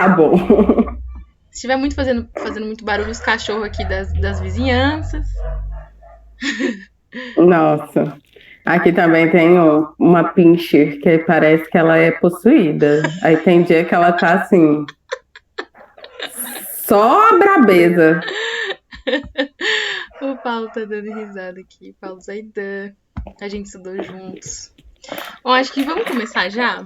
bom. Se estiver muito fazendo muito barulho, os cachorros aqui das vizinhanças. Nossa. Aqui também tem uma pincher que parece que ela é possuída. Aí tem dia que ela tá assim, só a brabeza. O Paulo tá dando risada aqui. Paulo Zaidan. A gente estudou juntos. Bom, acho que vamos começar já?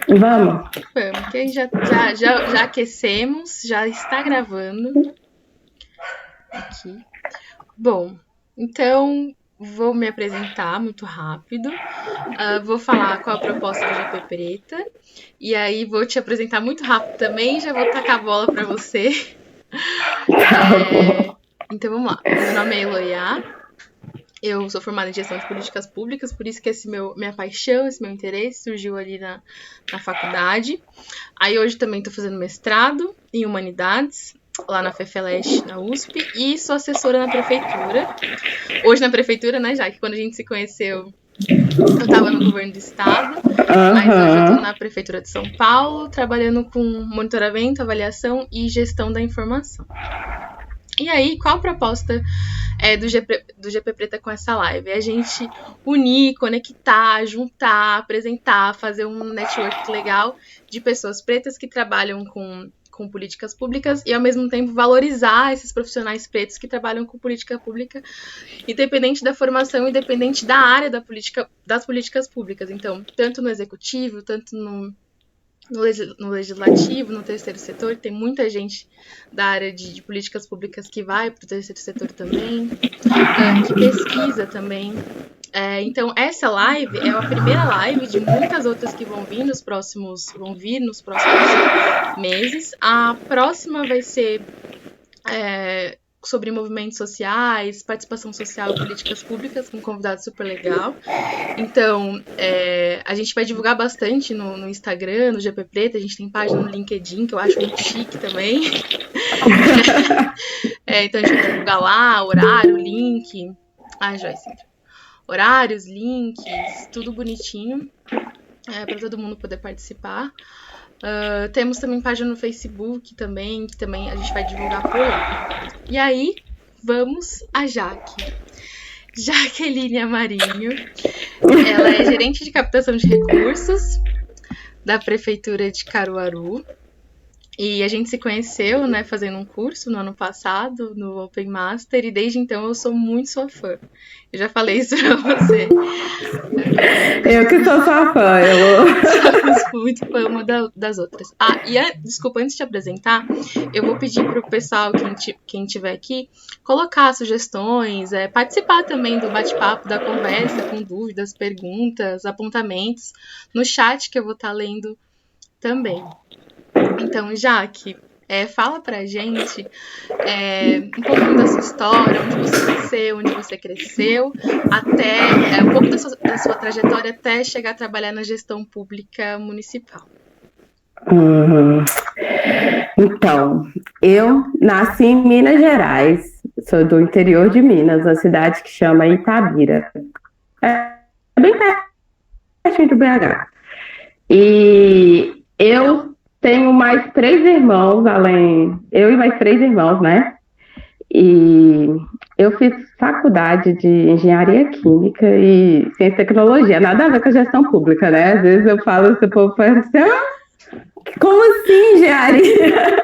Vamos. Vamos, que a gente já aquecemos, já está gravando aqui. Bom, então vou me apresentar muito rápido. Vou falar qual a proposta do GP Preta. E aí vou te apresentar muito rápido também. Já vou tacar a bola para você. Tá bom. Então vamos lá. Meu nome é Eloiá. Eu sou formada em gestão de políticas públicas, por isso que minha paixão, esse meu interesse surgiu ali na faculdade. Aí hoje também estou fazendo mestrado em humanidades, lá na FEFELESH, na USP, e sou assessora na prefeitura. Hoje na prefeitura, né, já que quando a gente se conheceu, eu estava no governo do estado, mas hoje eu estou na prefeitura de São Paulo, trabalhando com monitoramento, avaliação e gestão da informação. E aí, qual a proposta do GP Preta com essa live? É a gente unir, conectar, juntar, apresentar, fazer um network legal de pessoas pretas que trabalham com políticas públicas e, ao mesmo tempo, valorizar esses profissionais pretos que trabalham com política pública, independente da formação, independente da área das políticas públicas. Então, tanto no executivo, tanto no legislativo, no terceiro setor, tem muita gente da área de políticas públicas que vai para o terceiro setor também, que pesquisa também. Então, essa live é a primeira live de muitas outras que vão vir nos próximos meses. A próxima vai ser sobre movimentos sociais, participação social e políticas públicas, com um convidado super legal. Então, a gente vai divulgar bastante no Instagram, no GP Preta, a gente tem página no LinkedIn, que eu acho muito chique também. Então, a gente vai divulgar lá, horário, link. Joyce. Horários, links, tudo bonitinho, para todo mundo poder participar. Temos também página no Facebook também, que também a gente vai divulgar por lá. E aí, vamos a Jaque. Jaqueline Amarinho. Ela é gerente de captação de recursos da Prefeitura de Caruaru. E a gente se conheceu, né, fazendo um curso no ano passado, no Open Master, e desde então eu sou muito sua fã. Eu já falei isso pra você. Eu que sou sua fã, Somos muito fã uma das outras. Desculpa, antes de te apresentar, eu vou pedir pro pessoal, quem estiver aqui, colocar sugestões, participar também do bate-papo, da conversa, com dúvidas, perguntas, apontamentos, no chat que eu vou estar lendo também. Então, Jaque, fala pra gente um pouquinho da sua história, onde você nasceu, onde você cresceu, até um pouco da sua trajetória até chegar a trabalhar na gestão pública municipal. Então, eu nasci em Minas Gerais, sou do interior de Minas, uma cidade que chama Itabira. É bem pertinho do BH. E eu tenho mais 3 irmãos, eu e mais 3 irmãos, né? E eu fiz faculdade de engenharia química e ciência e tecnologia, nada a ver com a gestão pública, né? Às vezes eu falo, o povo fala assim, como assim engenharia?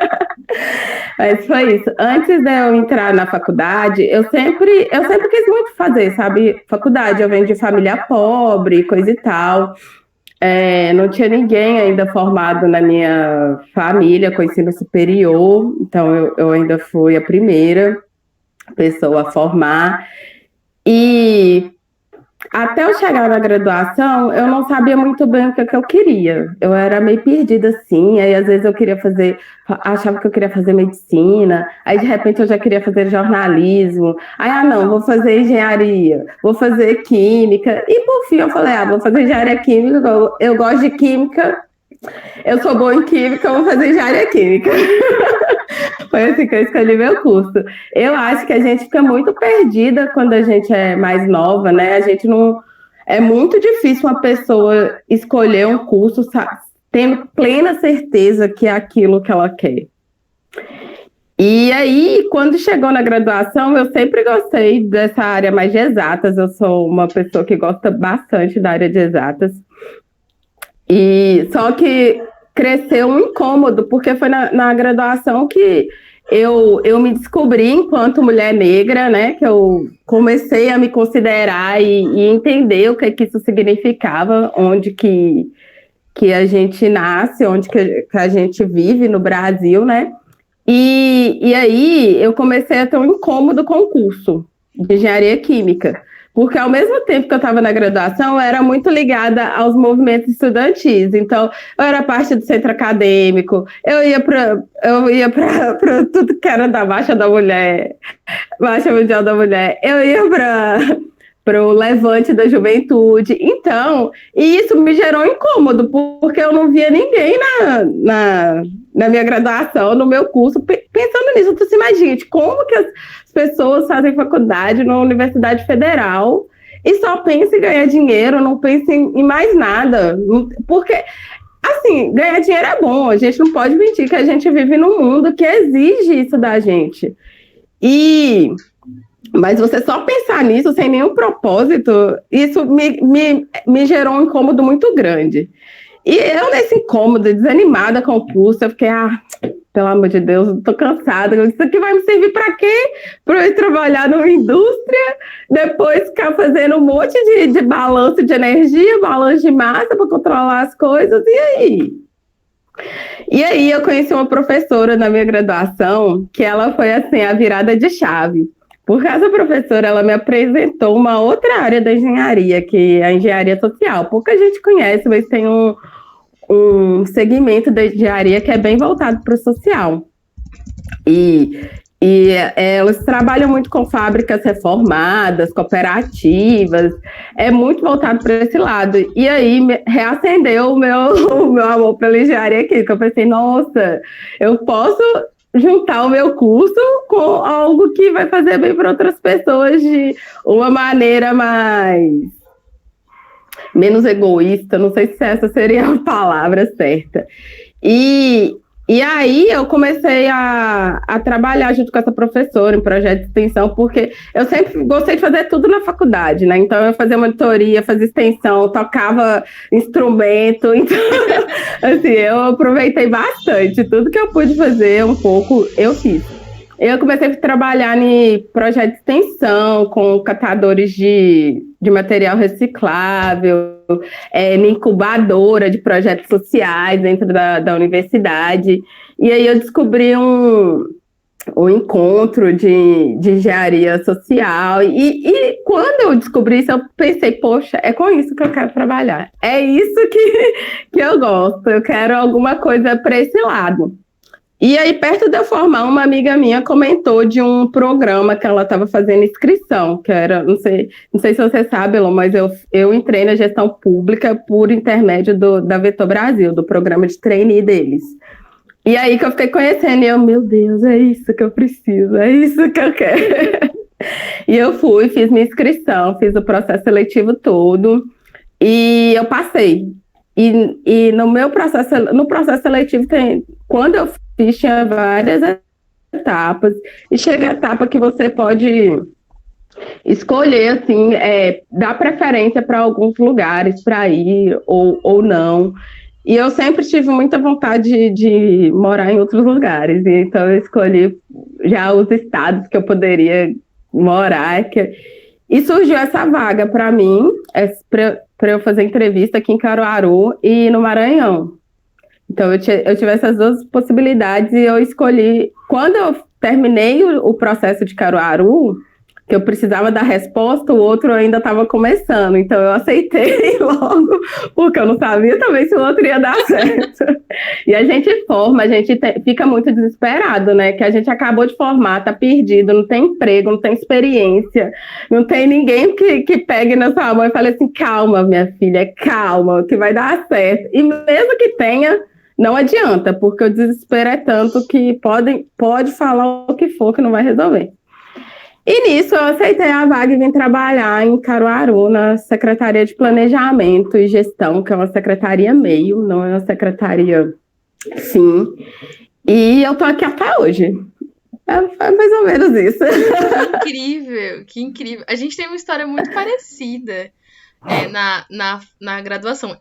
Mas foi isso. Antes de eu entrar na faculdade, eu sempre quis muito fazer, sabe? Faculdade, eu venho de família pobre, coisa e tal. Não tinha ninguém ainda formado na minha família com ensino superior, então eu ainda fui a primeira pessoa a formar. E até eu chegar na graduação, eu não sabia muito bem o que eu queria. Eu era meio perdida assim, aí às vezes achava que eu queria fazer medicina, aí de repente eu já queria fazer jornalismo, aí não, vou fazer engenharia, vou fazer química, e por fim eu falei, vou fazer engenharia química, eu gosto de química, eu sou boa em química, eu vou fazer engenharia química. Foi assim que eu escolhi meu curso. Eu acho que a gente fica muito perdida quando a gente é mais nova, né? A gente não... É muito difícil uma pessoa escolher um curso tendo plena certeza que é aquilo que ela quer. E aí, quando chegou na graduação, eu sempre gostei dessa área mais de exatas. Eu sou uma pessoa que gosta bastante da área de exatas. E só que cresceu um incômodo, porque foi na graduação que eu me descobri enquanto mulher negra, né? Que eu comecei a me considerar e entender o que isso significava, onde que a gente nasce, onde que a gente vive no Brasil, né? E aí eu comecei a ter um incômodo com o curso de engenharia química, porque ao mesmo tempo que eu estava na graduação, eu era muito ligada aos movimentos estudantis. Então, eu era parte do centro acadêmico, eu ia para tudo que era da Marcha da Mulher, Marcha Mundial da Mulher, eu ia para o Levante da Juventude. Então, e isso me gerou incômodo, porque eu não via ninguém na minha graduação, no meu curso, pensando nisso. Então, assim, mas, gente, como que as pessoas fazem faculdade na Universidade Federal e só pensam em ganhar dinheiro, não pensam em mais nada? Porque, assim, ganhar dinheiro é bom, a gente não pode mentir que a gente vive num mundo que exige isso da gente. Mas você só pensar nisso sem nenhum propósito, isso me gerou um incômodo muito grande. E eu, nesse incômodo, desanimada com o curso, eu fiquei, pelo amor de Deus, eu tô cansada. Isso aqui vai me servir para quê? Para eu ir trabalhar numa indústria, depois ficar fazendo um monte de balanço de energia, balanço de massa para controlar as coisas, e aí? E aí eu conheci uma professora na minha graduação, que ela foi, assim, a virada de chave. Porque essa professora, ela me apresentou uma outra área da engenharia, que é a engenharia social. Pouca gente conhece, mas tem um segmento da engenharia que é bem voltado para o social. E elas trabalham muito com fábricas reformadas, cooperativas, é muito voltado para esse lado. E aí reacendeu o meu amor pela engenharia química. Eu pensei, nossa, eu posso juntar o meu curso com algo que vai fazer bem para outras pessoas de uma maneira menos egoísta, não sei se essa seria a palavra certa. E aí eu comecei a trabalhar junto com essa professora em projeto de extensão, porque eu sempre gostei de fazer tudo na faculdade, né? Então eu fazia monitoria, fazia extensão, tocava instrumento, então assim, eu aproveitei bastante, tudo que eu pude fazer um pouco, eu fiz. Eu comecei a trabalhar em projeto de extensão, com catadores de material reciclável, em incubadora de projetos sociais dentro da universidade. E aí eu descobri um encontro de engenharia social. E quando eu descobri isso, eu pensei, poxa, é com isso que eu quero trabalhar. É isso que eu gosto. Eu quero alguma coisa para esse lado. E aí, perto de eu formar, uma amiga minha comentou de um programa que ela estava fazendo inscrição, que era, não sei se você sabe, Elon, mas eu entrei na gestão pública por intermédio da Vetor Brasil, do programa de trainee deles. E aí que eu fiquei conhecendo, e eu, meu Deus, é isso que eu preciso, é isso que eu quero. E eu fui, fiz minha inscrição, fiz o processo seletivo todo, e eu passei. E no processo seletivo, quando eu fiz, tinha várias etapas, e chega a etapa que você pode escolher, assim, dar preferência para alguns lugares para ir ou não. E eu sempre tive muita vontade de morar em outros lugares, e então eu escolhi já os estados que eu poderia morar. E surgiu essa vaga para mim, para eu fazer entrevista aqui em Caruaru e no Maranhão. Então, eu tive essas duas possibilidades e eu escolhi. Quando eu terminei o processo de Caruaru, que eu precisava da resposta, o outro ainda estava começando. Então, eu aceitei logo, porque eu não sabia também se o outro ia dar certo. E a gente fica muito desesperado, né? Que a gente acabou de formar, tá perdido, não tem emprego, não tem experiência, não tem ninguém que pegue na sua mão e fale assim, calma, minha filha, calma, que vai dar certo. E mesmo que tenha, não adianta, porque o desespero é tanto que pode falar o que for que não vai resolver. E nisso eu aceitei a vaga e vim trabalhar em Caruaru, na Secretaria de Planejamento e Gestão, que é uma secretaria meio, não é uma secretaria fim. E eu tô aqui até hoje. É mais ou menos isso. Que incrível, que incrível. A gente tem uma história muito parecida na graduação.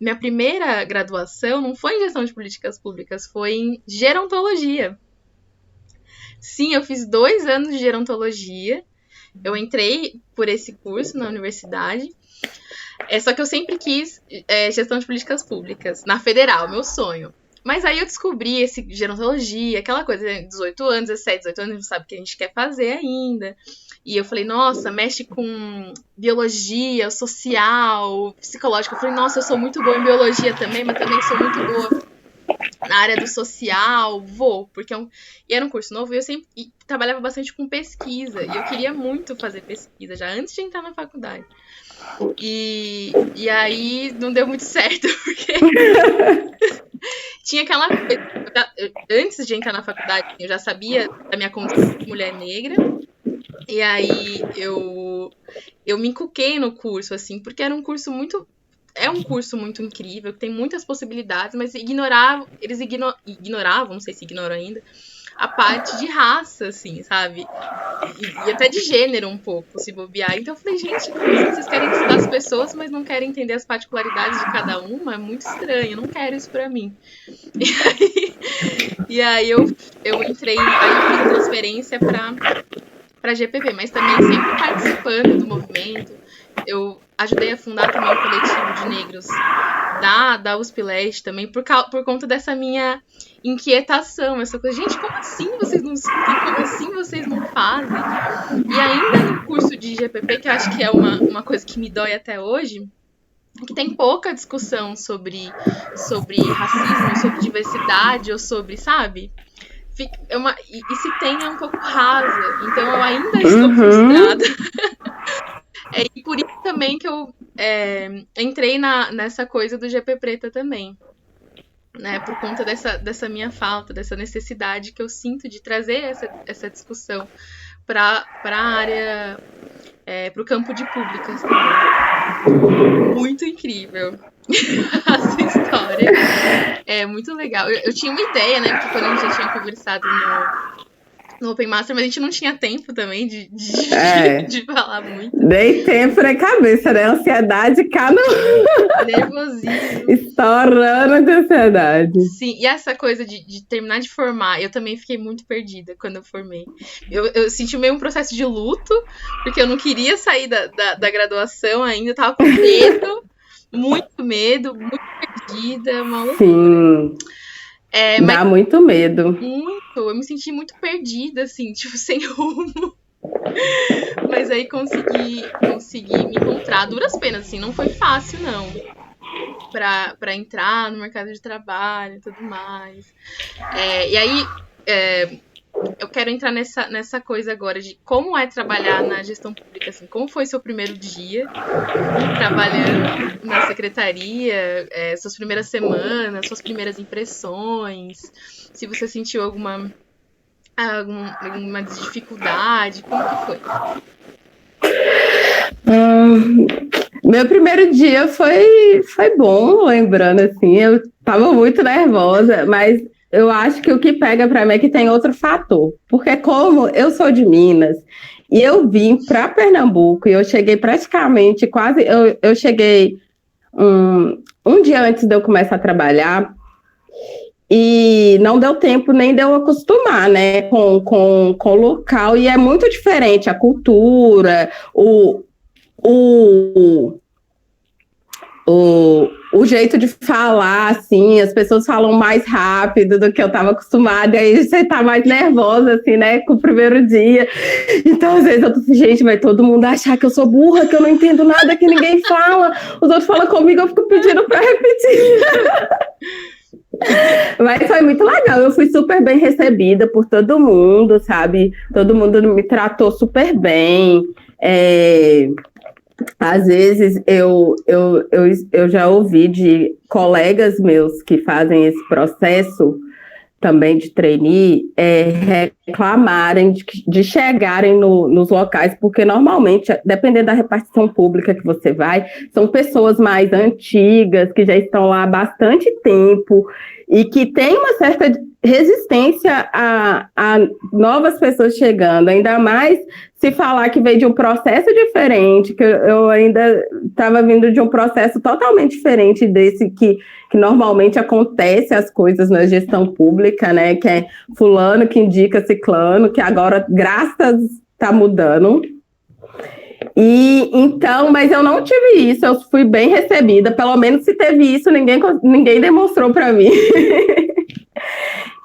Minha primeira graduação não foi em gestão de políticas públicas, foi em gerontologia. Sim, eu fiz 2 anos de gerontologia. Eu entrei por esse curso na universidade. Só que eu sempre quis gestão de políticas públicas, na federal, meu sonho. Mas aí eu descobri esse gerontologia, aquela coisa, 18 anos, 17, 18 anos, não sabe o que a gente quer fazer ainda. E eu falei, nossa, mexe com biologia, social, psicológica. Eu falei, nossa, eu sou muito boa em biologia também, mas também sou muito boa na área do social, porque e era um curso novo e eu sempre trabalhava bastante com pesquisa. E eu queria muito fazer pesquisa já antes de entrar na faculdade. E aí não deu muito certo, porque tinha aquela coisa. Antes de entrar na faculdade, eu já sabia da minha condição de mulher negra. E aí eu me encuquei no curso, assim, porque era um curso muito. É um curso muito incrível, que tem muitas possibilidades, mas eles ignoravam, não sei se ignoram ainda, a parte de raça, assim, sabe? E até de gênero um pouco, se bobear. Então eu falei, gente, como assim? Vocês querem estudar as pessoas, mas não querem entender as particularidades de cada uma? É muito estranho, eu não quero isso pra mim. E aí eu entrei, aí eu fiz a transferência pra GPP, mas também sempre participando do movimento. Eu ajudei a fundar também um coletivo de negros da USP Leste também, por conta dessa minha inquietação, essa coisa, gente, como assim vocês não estudam? Como assim vocês não fazem? E ainda no curso de GPP, que eu acho que é uma coisa que me dói até hoje, que tem pouca discussão sobre racismo, sobre diversidade, ou sobre, sabe? E se tem é um pouco rasa, então eu ainda estou frustrada. E por isso também que eu entrei nessa coisa do GP Preta também, né? Por conta dessa minha falta, dessa necessidade que eu sinto de trazer essa discussão para a área, para o campo de públicas também. Muito incrível essa história. É muito legal. Eu tinha uma ideia, né? Porque quando a gente já tinha conversado no Open Master, mas a gente não tinha tempo também de falar muito. Nem tempo nem cabeça, né? Ansiedade, cada nervosismo. Estourando de ansiedade. Sim, e essa coisa de terminar de formar, eu também fiquei muito perdida quando eu formei. Eu senti meio um processo de luto, porque eu não queria sair da graduação ainda, eu tava com medo, muito perdida, uma loucura. Sim. Dá muito medo. Muito, eu me senti muito perdida, assim, tipo, sem rumo. Mas aí consegui me encontrar, duras penas, assim, não foi fácil, não. Pra entrar no mercado de trabalho e tudo mais. E aí, eu quero entrar nessa coisa agora de como é trabalhar na gestão pública, assim, como foi seu primeiro dia trabalhando na secretaria, suas primeiras semanas, suas primeiras impressões, se você sentiu alguma dificuldade, como que foi? Meu primeiro dia foi bom, lembrando assim, eu tava muito nervosa, mas eu acho que o que pega pra mim é que tem outro fator, porque como eu sou de Minas e eu vim para Pernambuco e eu cheguei praticamente eu cheguei um dia antes de eu começar a trabalhar e não deu tempo nem de eu acostumar, né, com o local, e é muito diferente a cultura, o jeito de falar, assim, as pessoas falam mais rápido do que eu estava acostumada, e aí você tá mais nervosa, assim, né, com o primeiro dia. Então, às vezes, eu tô assim, gente, vai todo mundo achar que eu sou burra, que eu não entendo nada, que ninguém fala. Os outros falam comigo, eu fico pedindo para repetir. Mas foi muito legal, eu fui super bem recebida por todo mundo, sabe? Todo mundo me tratou super bem. Às vezes eu já ouvi de colegas meus que fazem esse processo também de trainee reclamarem de chegarem nos locais, porque normalmente, dependendo da repartição pública que você vai, são pessoas mais antigas, que já estão lá há bastante tempo e que têm uma certa resistência a novas pessoas chegando, ainda mais se falar que veio de um processo diferente, que eu ainda estava vindo de um processo totalmente diferente desse que normalmente acontece as coisas na gestão pública, né? Que é fulano que indica ciclano, que agora, graças, está mudando. E então, mas eu não tive isso, eu fui bem recebida, pelo menos se teve isso, ninguém demonstrou para mim.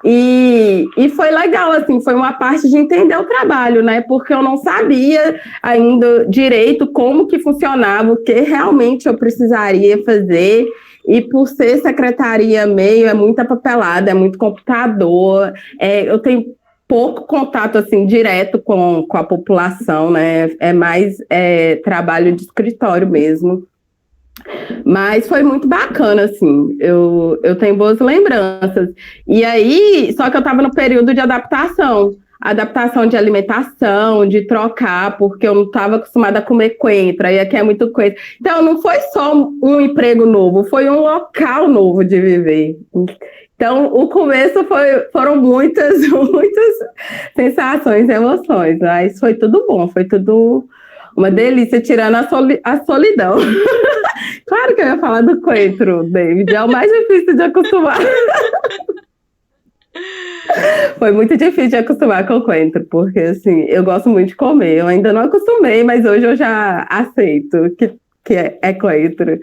E foi legal, assim, foi uma parte de entender o trabalho, né? Porque eu não sabia ainda direito como que funcionava, o que realmente eu precisaria fazer. E por ser secretaria meio, é muita papelada, é muito computador, eu tenho pouco contato, assim, direto com a população, né? É mais trabalho de escritório mesmo. Mas foi muito bacana, assim, eu tenho boas lembranças. E aí, só que eu estava no período de adaptação de alimentação, de trocar, porque eu não estava acostumada a comer coentro, e aqui é muito coentro. Então, não foi só um emprego novo, foi um local novo de viver. Então, o começo foram muitas sensações, emoções, mas foi tudo bom, foi tudo uma delícia, tirando a solidão. Claro que eu ia falar do coentro, David. É o mais difícil de acostumar. Foi muito difícil de acostumar com o coentro, porque, assim, eu gosto muito de comer. Eu ainda não acostumei, mas hoje eu já aceito que é coentro.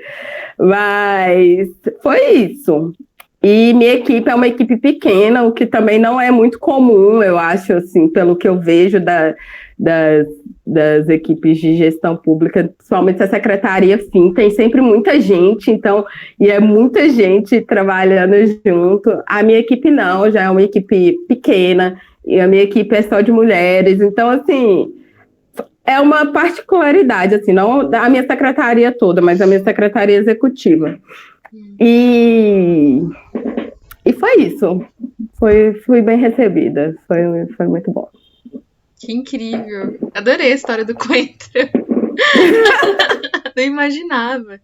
Mas foi isso. E minha equipe é uma equipe pequena, o que também não é muito comum, eu acho, assim, pelo que eu vejo das equipes de gestão pública, principalmente a secretaria, sim, tem sempre muita gente, então, e é muita gente trabalhando junto. A minha equipe não, já é uma equipe pequena, e a minha equipe é só de mulheres, então, assim, é uma particularidade, assim, não a minha secretaria toda, mas a minha secretaria executiva. E foi isso. Fui bem recebida. Foi muito bom. Que incrível. Adorei a história do coentro. Não imaginava.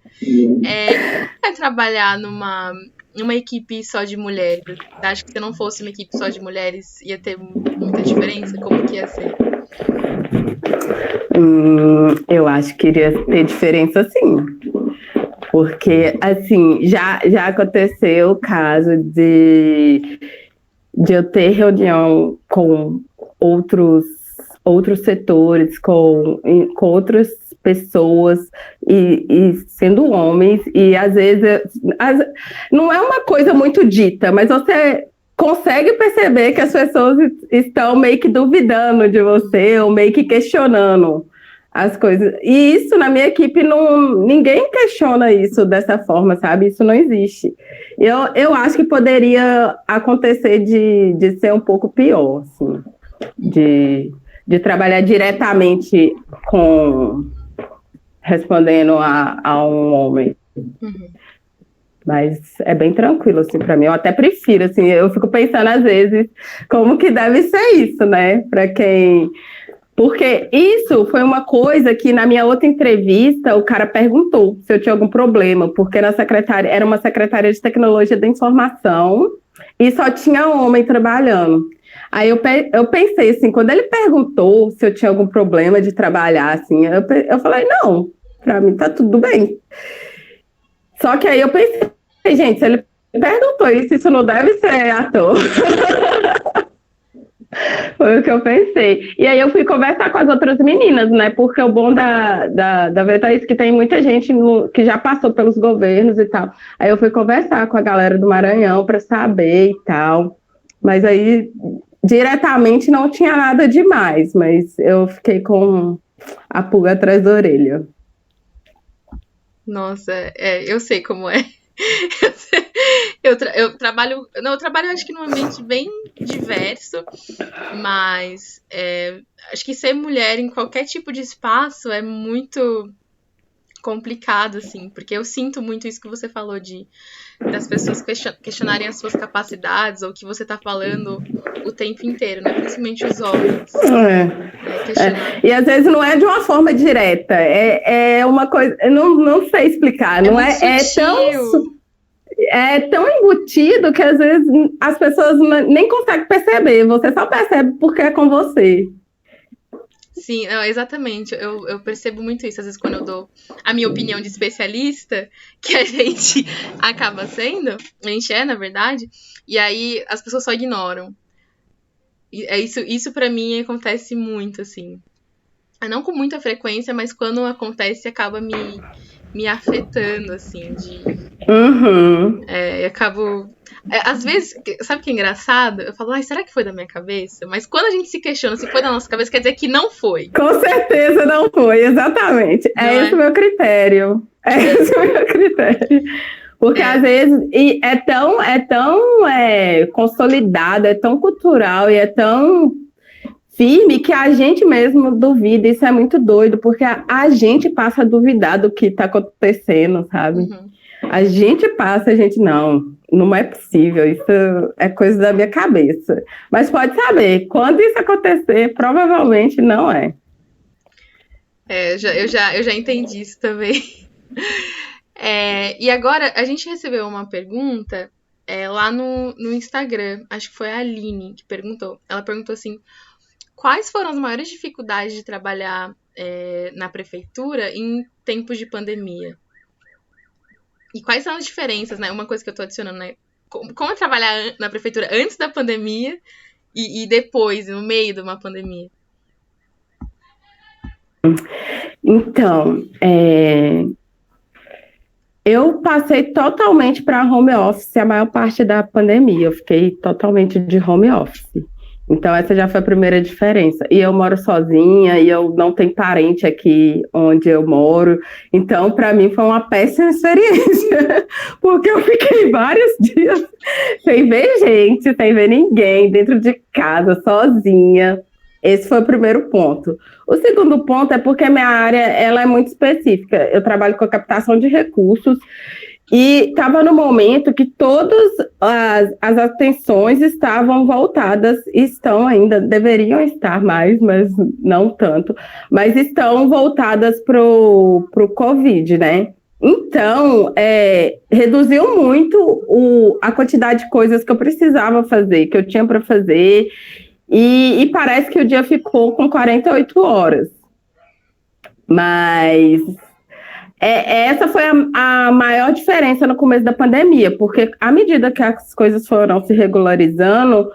Trabalhar numa equipe só de mulheres. Acho que se não fosse uma equipe só de mulheres, ia ter muita diferença? Como que ia ser? Eu acho que iria ter diferença, sim. Porque, assim, já aconteceu o caso de eu ter reunião com outros setores, com outras pessoas, e sendo homens, e às vezes não é uma coisa muito dita, mas você consegue perceber que as pessoas estão meio que duvidando de você, ou meio que questionando as coisas. E isso na minha equipe, ninguém questiona isso dessa forma, sabe? Isso não existe. Eu acho que poderia acontecer de ser um pouco pior, assim, de trabalhar diretamente respondendo a um homem. Uhum. Mas é bem tranquilo, assim, para mim. Eu até prefiro, assim, eu fico pensando às vezes como que deve ser isso, né? Para quem... Porque isso foi uma coisa que na minha outra entrevista o cara perguntou se eu tinha algum problema, porque era uma secretária de tecnologia da informação e só tinha homem trabalhando. Aí eu pensei assim, quando ele perguntou se eu tinha algum problema de trabalhar, assim, eu falei, não, para mim tá tudo bem. Só que aí eu pensei, gente, se ele perguntou isso não deve ser à toa. Foi o que eu pensei. E aí eu fui conversar com as outras meninas, né? Porque o bom da Veta é isso, que tem muita gente que já passou pelos governos e tal. Aí eu fui conversar com a galera do Maranhão para saber e tal. Mas aí, diretamente, não tinha nada demais. Mas eu fiquei com a pulga atrás da orelha. Nossa, eu sei como é. Eu trabalho acho que num ambiente bem diverso, mas acho que ser mulher em qualquer tipo de espaço é muito complicado, assim, porque eu sinto muito isso que você falou das pessoas questionarem as suas capacidades ou o que você tá falando o tempo inteiro, né? Principalmente os homens. E às vezes não é de uma forma direta, é uma coisa, eu não sei explicar, não é tão embutido que às vezes as pessoas nem conseguem perceber, você só percebe porque é com você. Sim, não, exatamente. Eu percebo muito isso, às vezes, quando eu dou a minha opinião de especialista, que a gente acaba sendo, a gente é, na verdade, e aí as pessoas só ignoram. E isso para mim acontece muito, assim. Não com muita frequência, mas quando acontece, acaba me afetando, assim, eu acabo. Às vezes, sabe o que é engraçado? Eu falo, será que foi da minha cabeça? Mas quando a gente se questiona se foi da nossa cabeça, quer dizer que não foi. Com certeza não foi, exatamente. Esse o meu critério. Esse o meu critério. Porque às vezes é tão consolidado, é tão cultural e é tão firme que a gente mesmo duvida. Isso é muito doido, porque a gente passa a duvidar do que está acontecendo, sabe? A gente não é possível, isso é coisa da minha cabeça. Mas pode saber, quando isso acontecer, provavelmente não é. Eu já entendi isso também. E agora, a gente recebeu uma pergunta lá no Instagram, acho que foi a Aline que perguntou. Ela perguntou assim, quais foram as maiores dificuldades de trabalhar na prefeitura em tempos de pandemia? E quais são as diferenças, né? Uma coisa que eu tô adicionando, né? Como é trabalhar na prefeitura antes da pandemia e depois, no meio de uma pandemia? Então, eu passei totalmente para home office a maior parte da pandemia. Eu fiquei totalmente de home office. Então, essa já foi a primeira diferença. E eu moro sozinha, e eu não tenho parente aqui onde eu moro. Então, para mim, foi uma péssima experiência. Porque eu fiquei vários dias sem ver gente, sem ver ninguém, dentro de casa, sozinha. Esse foi o primeiro ponto. O segundo ponto é porque a minha área ela é muito específica. Eu trabalho com a captação de recursos e estava no momento que todas as atenções estavam voltadas, estão ainda, deveriam estar mais, mas não tanto, mas estão voltadas para o Covid, né? Então, reduziu muito a quantidade de coisas que eu precisava fazer, que eu tinha para fazer, e parece que o dia ficou com 48 horas. Mas essa foi a maior diferença no começo da pandemia, porque à medida que as coisas foram se regularizando,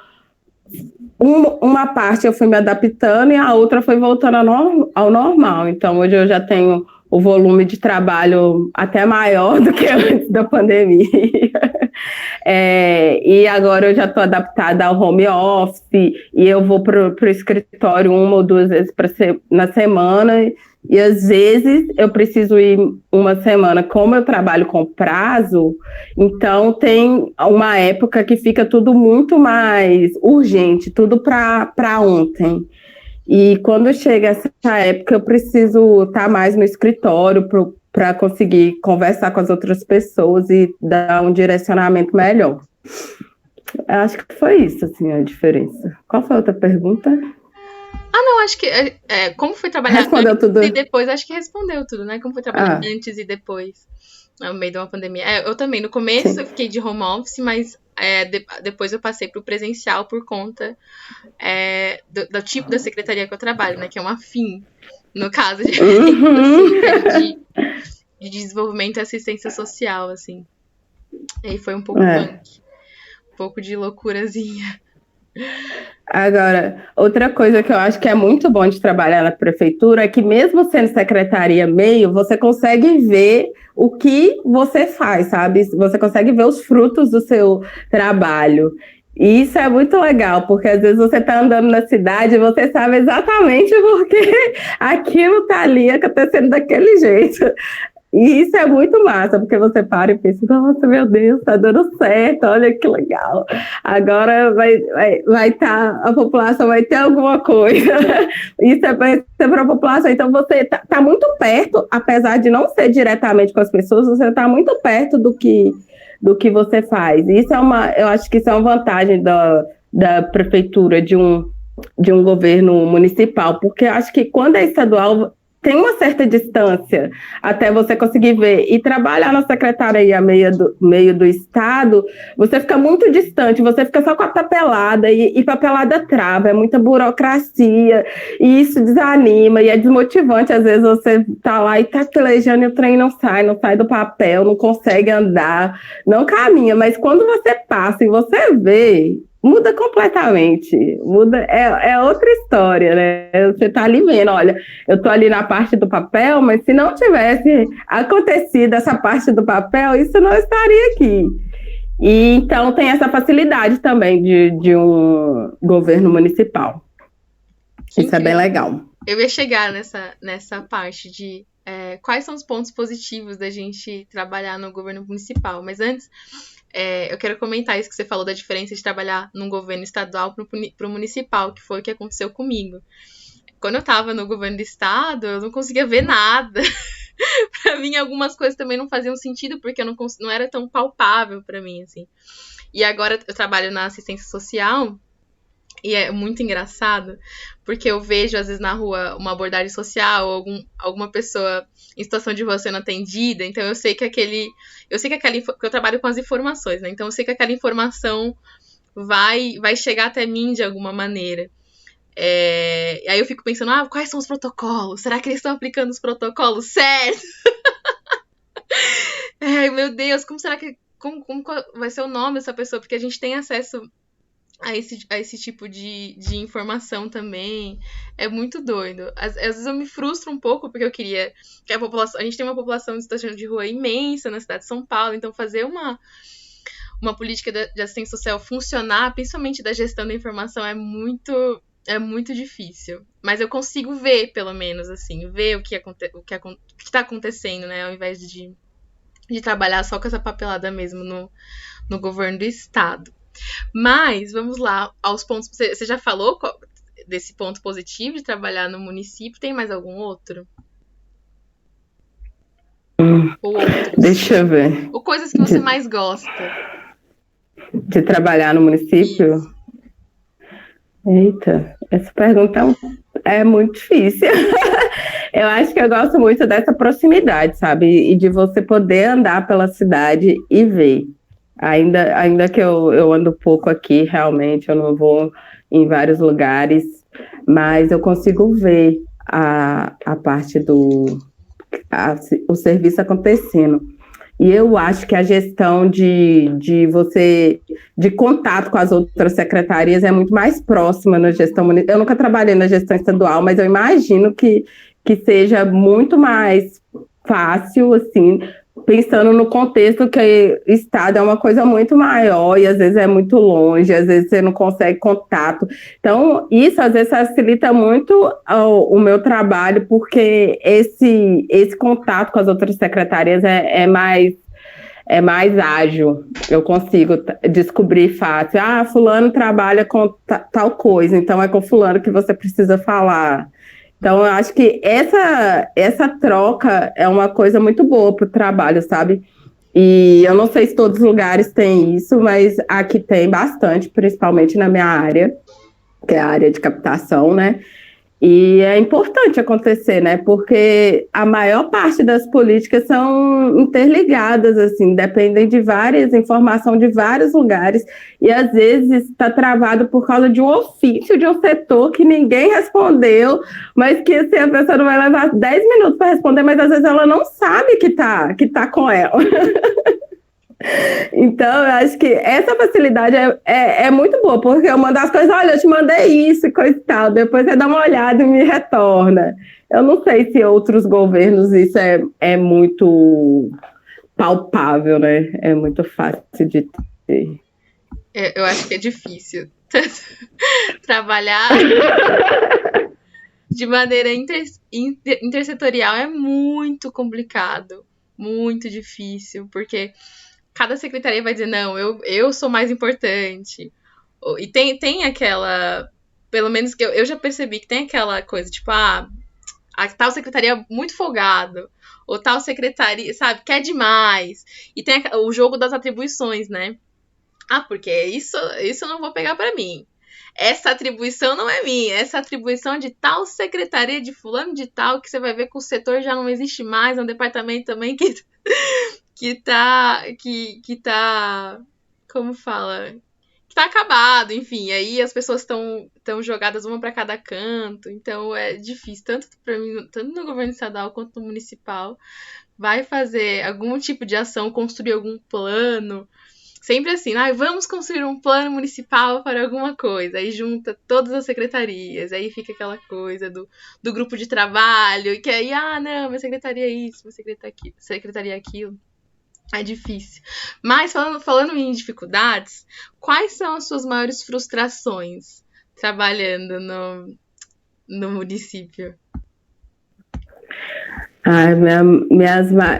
uma parte eu fui me adaptando e a outra foi voltando ao normal. Então, hoje eu já tenho o volume de trabalho até maior do que antes da pandemia. E agora eu já estou adaptada ao home office e eu vou para o escritório 1 ou 2 vezes na semana. E às vezes eu preciso ir uma semana, como eu trabalho com prazo, então tem uma época que fica tudo muito mais urgente, tudo para ontem. E quando chega essa época, eu preciso estar mais no escritório para conseguir conversar com as outras pessoas e dar um direcionamento melhor. Eu acho que foi isso, assim, a diferença. Qual foi a outra pergunta? Não, acho que como foi trabalhar respondeu antes tudo. E depois, acho que respondeu tudo, né? Como foi trabalhar antes e depois, no meio de uma pandemia. Eu também, no começo Sim. Eu fiquei de home office, mas depois eu passei para o presencial por conta do tipo da secretaria que eu trabalho, né? Que é uma FIM, no caso de desenvolvimento e assistência social, assim. E aí foi um pouco punk, um pouco de loucurazinha. Agora, outra coisa que eu acho que é muito bom de trabalhar na prefeitura é que mesmo sendo secretaria meio, você consegue ver o que você faz, sabe? Você consegue ver os frutos do seu trabalho. E isso é muito legal, porque às vezes você está andando na cidade e você sabe exatamente porque aquilo está ali acontecendo daquele jeito. E isso é muito massa, porque você para e pensa, nossa, meu Deus, tá dando certo, olha que legal. Agora vai tá, a população vai ter alguma coisa. Isso é para a população. Então você tá muito perto, apesar de não ser diretamente com as pessoas, você tá muito perto do que você faz. Isso eu acho que isso é uma vantagem da prefeitura de um governo municipal, porque eu acho que quando é estadual tem uma certa distância até você conseguir ver. E trabalhar na secretaria meio do Estado, você fica muito distante, você fica só com a papelada, e papelada trava, é muita burocracia, e isso desanima, e é desmotivante. Às vezes você tá lá e tá pelejando e o trem não sai do papel, não consegue andar, não caminha. Mas quando você passa e você vê, muda completamente, é outra história, né? Você tá ali vendo, olha, eu tô ali na parte do papel, mas se não tivesse acontecido essa parte do papel, isso não estaria aqui. E então tem essa facilidade também de um governo municipal. Isso é bem legal. Eu ia chegar nessa parte de quais são os pontos positivos da gente trabalhar no governo municipal, mas antes eu quero comentar isso que você falou da diferença de trabalhar num governo estadual para o municipal, que foi o que aconteceu comigo. Quando eu estava no governo do estado, eu não conseguia ver nada. Para mim, algumas coisas também não faziam sentido, porque eu não era tão palpável para mim, assim. E agora eu trabalho na assistência social, e é muito engraçado, porque eu vejo, às vezes, na rua uma abordagem social, ou alguma pessoa em situação de rua sendo atendida, então eu sei que eu trabalho com as informações, né? Então eu sei que aquela informação vai chegar até mim de alguma maneira. E aí eu fico pensando, quais são os protocolos? Será que eles estão aplicando os protocolos certos? Meu Deus, como será que... Como vai ser o nome dessa pessoa? Porque a gente tem acesso a esse tipo de informação também. É muito doido. Às vezes eu me frustro um pouco, porque eu queria que a gente tem uma população de situação de rua imensa na cidade de São Paulo, então fazer uma política de assistência social funcionar, principalmente da gestão da informação, é muito difícil. Mas eu consigo ver, pelo menos, assim, ver o que está acontecendo, né? Ao invés de trabalhar só com essa papelada mesmo no governo do estado. Mas, vamos lá, aos pontos... Você já falou desse ponto positivo de trabalhar no município? Tem mais algum outro? Ou outros? Deixa eu ver. Ou coisas que você mais gosta? De trabalhar no município? Isso. Eita, essa pergunta é muito difícil. Eu acho que eu gosto muito dessa proximidade, sabe? E de você poder andar pela cidade e ver. Ainda que eu ando pouco aqui, realmente, eu não vou em vários lugares, mas eu consigo ver a parte o serviço acontecendo. E eu acho que a gestão de contato com as outras secretarias é muito mais próxima na gestão municipal. Eu nunca trabalhei na gestão estadual, mas eu imagino que seja muito mais fácil, assim, pensando no contexto que o estado é uma coisa muito maior e às vezes é muito longe, às vezes você não consegue contato. Então, isso às vezes facilita muito o meu trabalho, porque esse contato com as outras secretarias é mais ágil. Eu consigo descobrir fácil. Fulano trabalha com tal coisa, então é com fulano que você precisa falar. Então, eu acho que essa troca é uma coisa muito boa para o trabalho, sabe? E eu não sei se todos os lugares têm isso, mas aqui tem bastante, principalmente na minha área, que é a área de captação, né? E é importante acontecer, né? Porque a maior parte das políticas são interligadas, assim, dependem de várias informações de vários lugares, e às vezes está travado por causa de um ofício de um setor que ninguém respondeu, mas que assim, a pessoa não vai levar 10 minutos para responder, mas às vezes ela não sabe que tá com ela. Então, eu acho que essa facilidade é muito boa, porque eu mando as coisas, olha, eu te mandei isso e coisa e tal, depois você dá uma olhada e me retorna. Eu não sei se outros governos isso é muito palpável, né? É muito fácil de ter. Eu acho que é difícil trabalhar de maneira intersetorial, é muito complicado. muito difícil, porque cada secretaria vai dizer, não, eu sou mais importante. E tem aquela, pelo menos que eu já percebi que tem aquela coisa, tipo, a tal secretaria é muito folgado, ou tal secretaria, sabe, quer demais. E tem o jogo das atribuições, né? Porque isso eu não vou pegar pra mim. Essa atribuição não é minha, essa atribuição é de tal secretaria de fulano de tal, que você vai ver que o setor já não existe mais, é um departamento também que tá, como fala? Que tá acabado, enfim, aí as pessoas estão jogadas uma para cada canto, então é difícil, tanto para mim, tanto no governo estadual quanto no municipal, vai fazer algum tipo de ação, construir algum plano, sempre assim, vamos construir um plano municipal para alguma coisa, aí junta todas as secretarias, aí fica aquela coisa do grupo de trabalho, que aí, não, minha secretaria é isso, minha secretaria é aquilo. É difícil. Mas falando em dificuldades, quais são as suas maiores frustrações trabalhando no município?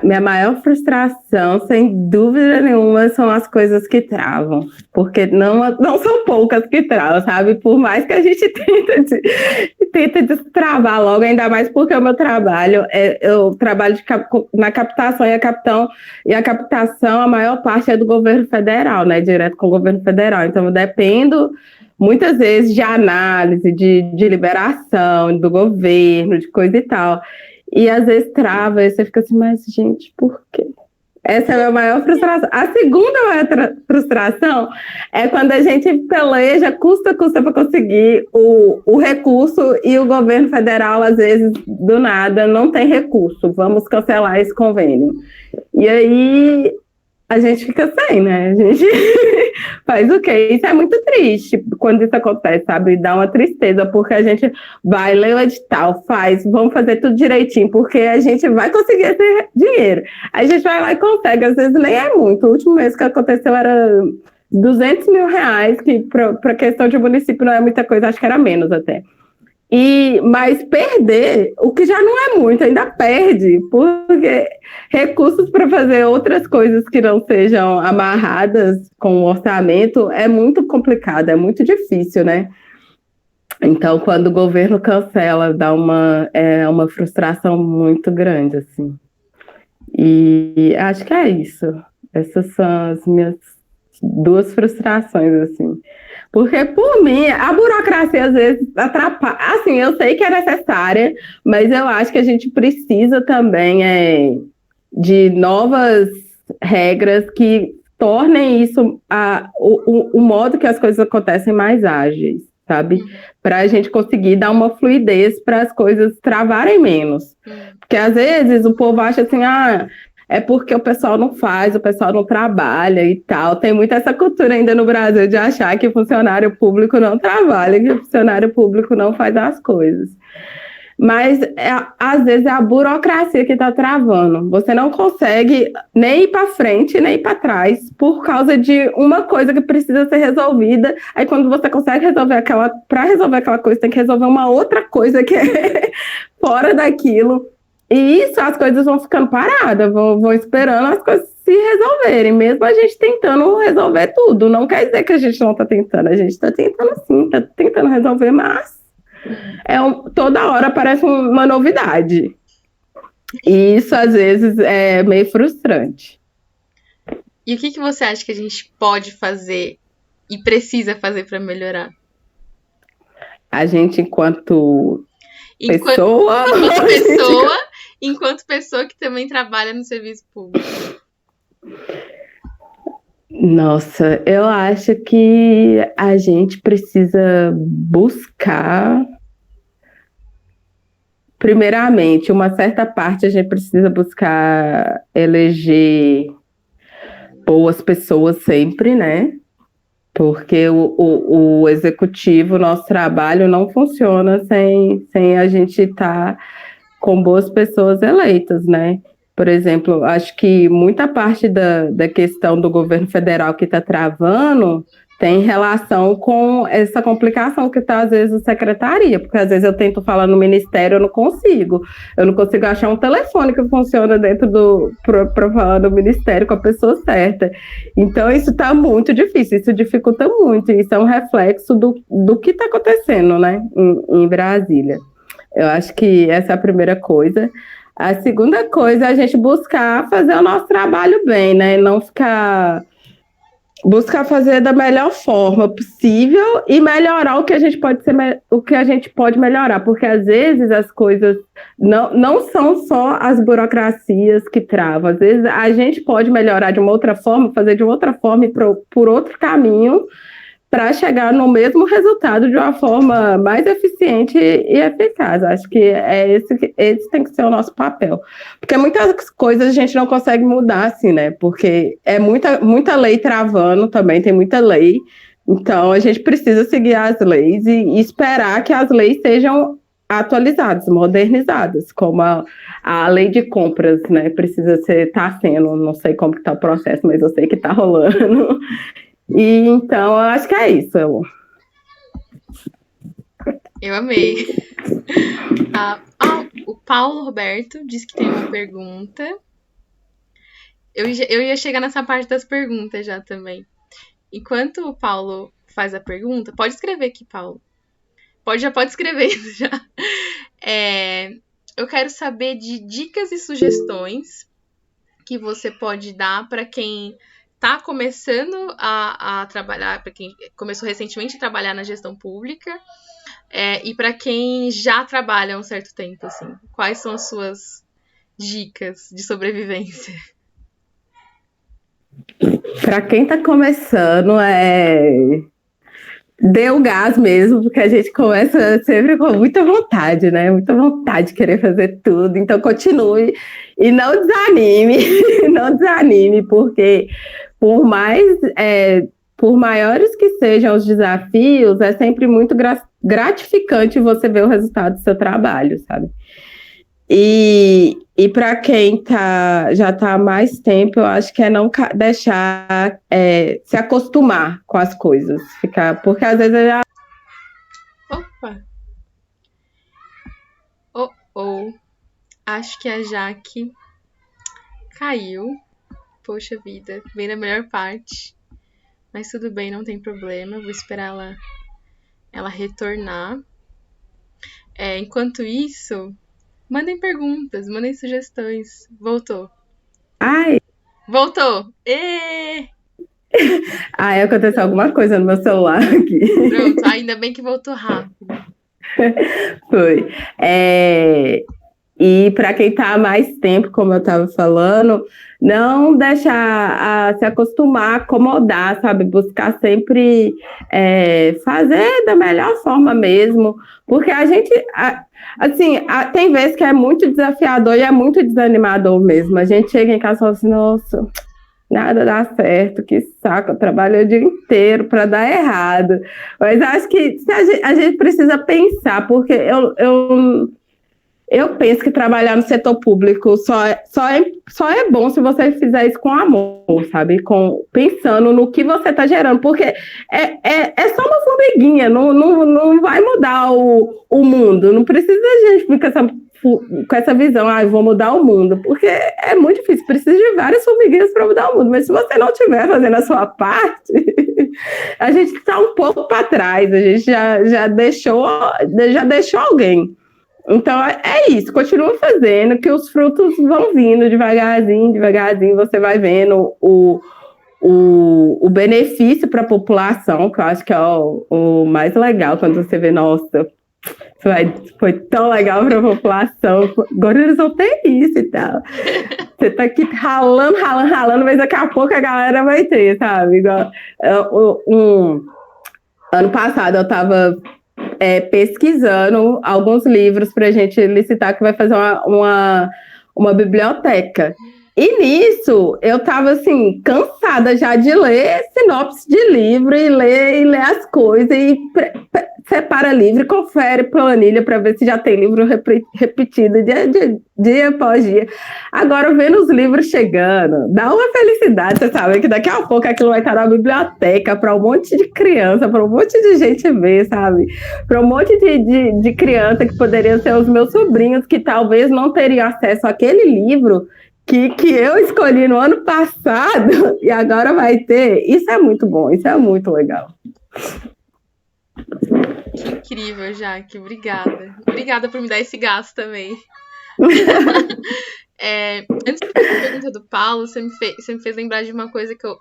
Minha maior frustração, sem dúvida nenhuma, são as coisas que travam. Porque não são poucas que travam, sabe? Por mais que a gente tenta destravar logo, ainda mais porque o meu trabalho, eu trabalho na captação e a captação, a maior parte é do governo federal, né? Direto com o governo federal. Então, eu dependo muitas vezes de análise, de liberação do governo, de coisa e tal. E às vezes trava, e você fica assim, mas gente, por quê? Essa é a minha maior frustração. A segunda maior frustração é quando a gente peleja, custa para conseguir o recurso e o governo federal, às vezes, do nada, não tem recurso. Vamos cancelar esse convênio. E aí a gente fica sem, né? A gente faz o quê? Isso é muito triste quando isso acontece, sabe? Dá uma tristeza, porque a gente vai ler o edital, vamos fazer tudo direitinho, porque a gente vai conseguir esse dinheiro. Aí a gente vai lá e consegue, às vezes nem é muito. O último mês que aconteceu era 200 mil reais, que para questão de município não é muita coisa, acho que era menos até. Mas perder, o que já não é muito, ainda perde, porque recursos para fazer outras coisas que não sejam amarradas com o orçamento é muito complicado, é muito difícil, né? Então, quando o governo cancela, dá uma frustração muito grande, assim. E acho que é isso. Essas são as minhas duas frustrações, assim. Porque, por mim, a burocracia às vezes atrapalha. Assim, eu sei que é necessária, mas eu acho que a gente precisa também de novas regras que tornem isso, o modo que as coisas acontecem mais ágeis, sabe? Para a gente conseguir dar uma fluidez para as coisas travarem menos. Porque às vezes o povo acha assim, é porque o pessoal não faz, o pessoal não trabalha e tal. Tem muita essa cultura ainda no Brasil de achar que o funcionário público não trabalha, que o funcionário público não faz as coisas. Mas, às vezes, é a burocracia que está travando. Você não consegue nem ir para frente, nem ir para trás, por causa de uma coisa que precisa ser resolvida. Aí, quando você consegue resolver para resolver aquela coisa, tem que resolver uma outra coisa que é fora daquilo. E isso, as coisas vão ficando paradas, vão esperando as coisas se resolverem, mesmo a gente tentando resolver tudo. Não quer dizer que a gente não está tentando, a gente está tentando sim, está tentando resolver, mas toda hora parece uma novidade. E isso, às vezes, é meio frustrante. E o que você acha que a gente pode fazer e precisa fazer para melhorar? A gente, enquanto pessoa, enquanto pessoa que também trabalha no serviço público. Nossa, eu acho que a gente precisa buscar, primeiramente, uma certa parte a gente precisa buscar eleger boas pessoas sempre, né? Porque o executivo, nosso trabalho não funciona sem a gente estar com boas pessoas eleitas, né? Por exemplo, acho que muita parte da questão do governo federal que está travando tem relação com essa complicação que está, às vezes, a secretaria, porque às vezes eu tento falar no ministério, eu não consigo achar um telefone que funciona dentro para falar no ministério com a pessoa certa. Então, isso está muito difícil, isso dificulta muito, isso é um reflexo do que está acontecendo, né, em Brasília. Eu acho que essa é a primeira coisa. A segunda coisa é a gente buscar fazer o nosso trabalho bem, né, não buscar fazer da melhor forma possível e melhorar o que a gente pode melhorar, porque às vezes as coisas não são só as burocracias que travam, às vezes a gente pode melhorar de uma outra forma, fazer de uma outra forma e por outro caminho para chegar no mesmo resultado de uma forma mais eficiente e eficaz. Acho que esse tem que ser o nosso papel. Porque muitas coisas a gente não consegue mudar, assim, né? Porque é muita lei travando também, tem muita lei. Então, a gente precisa seguir as leis e esperar que as leis sejam atualizadas, modernizadas, como a lei de compras, né? Tá sendo, não sei como que tá o processo, mas eu sei que tá rolando. E então, eu acho que é isso. Eu amei. O Paulo Roberto disse que tem uma pergunta. Eu ia chegar nessa parte das perguntas já também. Enquanto o Paulo faz a pergunta, pode escrever aqui, Paulo. Já pode escrever já. Eu quero saber de dicas e sugestões que você pode dar para quem está começando a trabalhar, para quem começou recentemente a trabalhar na gestão pública, e para quem já trabalha há um certo tempo, assim. Quais são as suas dicas de sobrevivência? Para quem está começando, dê o gás mesmo, porque a gente começa sempre com muita vontade, né? Muita vontade de querer fazer tudo. Então, continue e não desanime, não desanime, porque por maiores que sejam os desafios, é sempre muito gratificante você ver o resultado do seu trabalho, sabe? E para quem já está há mais tempo, eu acho que é não deixar se acostumar com as coisas. Porque às vezes Opa! Acho que a Jaque caiu. Poxa vida, bem na melhor parte. Mas tudo bem, não tem problema. Vou esperar ela retornar. Enquanto isso, mandem perguntas, mandem sugestões. Voltou. Ai! Voltou! Aconteceu alguma coisa no meu celular aqui. Pronto, ainda bem que voltou rápido. Foi. E para quem está há mais tempo, como eu estava falando, não deixar se acostumar, acomodar, sabe? Buscar sempre fazer da melhor forma mesmo, porque a gente, tem vezes que é muito desafiador e é muito desanimador mesmo. A gente chega em casa e fala assim, nossa, nada dá certo, que saco, eu trabalho o dia inteiro para dar errado. Mas acho que a gente precisa pensar, porque eu penso que trabalhar no setor público só é bom se você fizer isso com amor, sabe? Pensando no que você está gerando, porque é só uma formiguinha, não vai mudar o mundo. Não precisa a gente ficar com essa visão, vou mudar o mundo, porque é muito difícil, precisa de várias formiguinhas para mudar o mundo, mas se você não estiver fazendo a sua parte, a gente está um pouco para trás, a gente já deixou alguém. Então, é isso, continua fazendo, que os frutos vão vindo devagarzinho, você vai vendo o benefício para a população, que eu acho que é o mais legal, quando você vê, nossa, foi tão legal para a população, agora eles vão ter isso e tal. Você tá aqui ralando, mas daqui a pouco a galera vai ter, sabe? Igual, ano passado eu estava pesquisando alguns livros para a gente licitar, que vai fazer uma biblioteca. E nisso, eu estava assim, cansada já de ler sinopse de livro e ler as coisas. E separa livro, confere planilha para ver se já tem livro repetido dia após dia. Agora, vendo os livros chegando, dá uma felicidade, você sabe, que daqui a pouco aquilo vai estar na biblioteca para um monte de criança, para um monte de gente ver, sabe? Para um monte de criança que poderiam ser os meus sobrinhos, que talvez não teriam acesso àquele livro que eu escolhi no ano passado e agora vai ter. Isso é muito bom, isso é muito legal. Que incrível, Jaque. Obrigada. Obrigada por me dar esse gasto também. Antes de fazer a pergunta do Paulo, você me fez lembrar de uma coisa que eu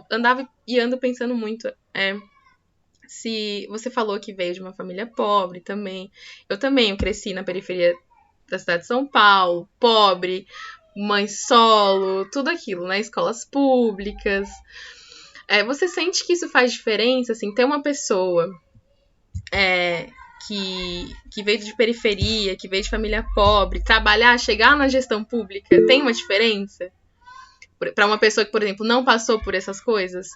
andava e ando pensando muito. Se você falou que veio de uma família pobre também. Eu cresci na periferia da cidade de São Paulo, pobre, mãe solo, tudo aquilo, né? Escolas públicas. Você sente que isso faz diferença, assim, ter uma pessoa que veio de periferia, que veio de família pobre, trabalhar, chegar na gestão pública, tem uma diferença? Para uma pessoa que, por exemplo, não passou por essas coisas,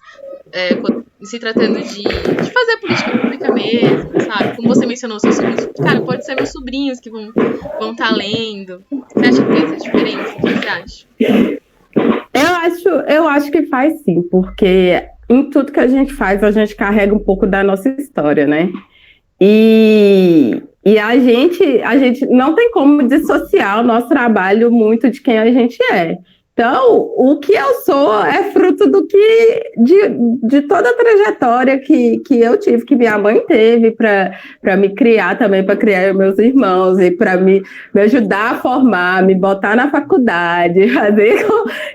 se tratando de fazer política pública mesmo, sabe? Como você mencionou, seus sobrinhos, cara, pode ser meus sobrinhos que vão estar lendo. Você acha que tem essa diferença? O que você acha? Eu acho que faz sim, porque em tudo que a gente faz, a gente carrega um pouco da nossa história, né? E a gente não tem como dissociar o nosso trabalho muito de quem a gente é. Então, o que eu sou é fruto de toda a trajetória que eu tive, que minha mãe teve para me criar também, para criar meus irmãos e para me ajudar a formar, me botar na faculdade, fazer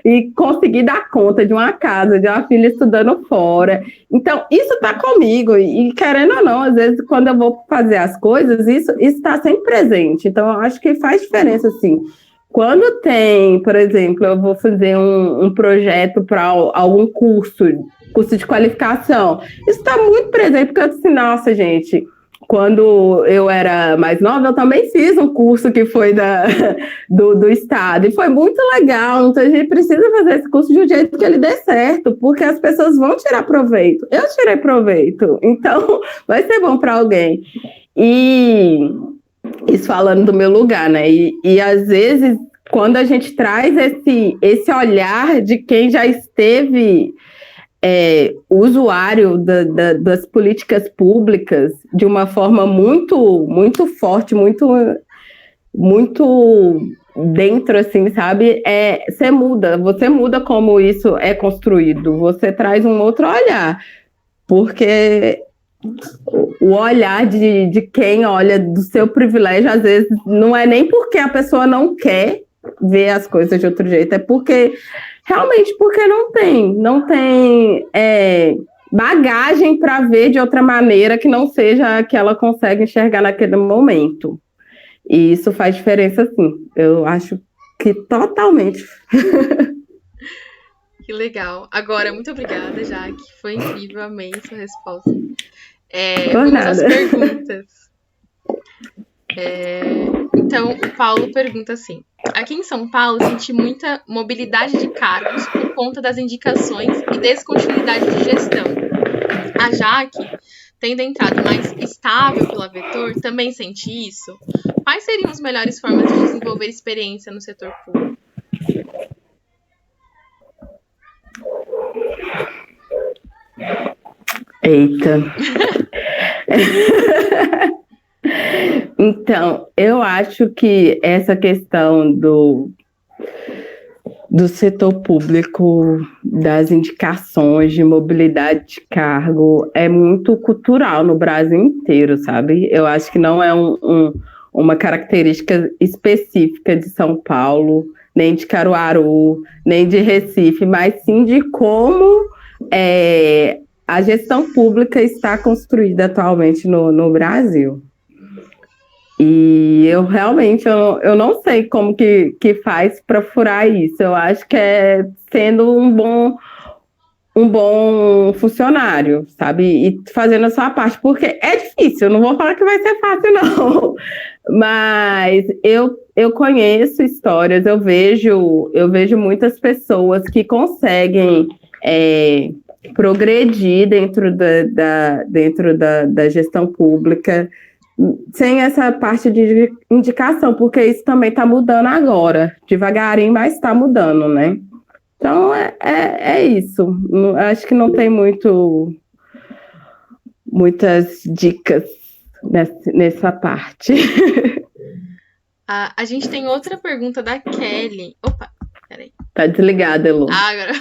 e conseguir dar conta de uma casa, de uma filha estudando fora. Então, isso está comigo e querendo ou não, às vezes, quando eu vou fazer as coisas, isso está sempre presente. Então, eu acho que faz diferença, sim. Quando tem, por exemplo, eu vou fazer um projeto para algum curso de qualificação, isso está muito presente, porque eu disse, nossa, gente, quando eu era mais nova, eu também fiz um curso que foi do Estado, e foi muito legal, então a gente precisa fazer esse curso de um jeito que ele dê certo, porque as pessoas vão tirar proveito. Eu tirei proveito, então vai ser bom para alguém. E isso falando do meu lugar, né? E às vezes, quando a gente traz esse olhar de quem já esteve usuário das políticas públicas de uma forma muito, muito forte, muito, muito dentro, assim, sabe? Você muda como isso é construído, você traz um outro olhar, porque o olhar de quem olha do seu privilégio, às vezes, não é nem porque a pessoa não quer ver as coisas de outro jeito, é porque não tem bagagem para ver de outra maneira que não seja a que ela consegue enxergar naquele momento. E isso faz diferença, sim. Eu acho que totalmente. Que legal. Agora, muito obrigada, Jaque. Foi incrível, amei sua resposta. Vamos às perguntas. Então, o Paulo pergunta assim: aqui em São Paulo, senti muita mobilidade de cargos por conta das indicações e descontinuidade de gestão. A Jaque, tendo entrado mais estável pela Vetor, também sente isso? Quais seriam as melhores formas de desenvolver experiência no setor público? Eita. Então, eu acho que essa questão do setor público, das indicações de mobilidade de cargo, é muito cultural no Brasil inteiro, sabe? Eu acho que não é uma característica específica de São Paulo, nem de Caruaru, nem de Recife, mas sim de como a gestão pública está construída atualmente no Brasil. E eu realmente eu não sei como que faz para furar isso. Eu acho que é sendo um bom funcionário, sabe? E fazendo a sua parte, porque é difícil, eu não vou falar que vai ser fácil, não. Mas eu conheço histórias, eu vejo muitas pessoas que conseguem progredir dentro da gestão pública, sem essa parte de indicação, porque isso também está mudando agora, devagarinho, mas está mudando, né? Então, é isso. Acho que não tem muitas dicas nessa parte. A gente tem outra pergunta da Kelly. Opa, peraí. Tá desligada, Elu. Agora,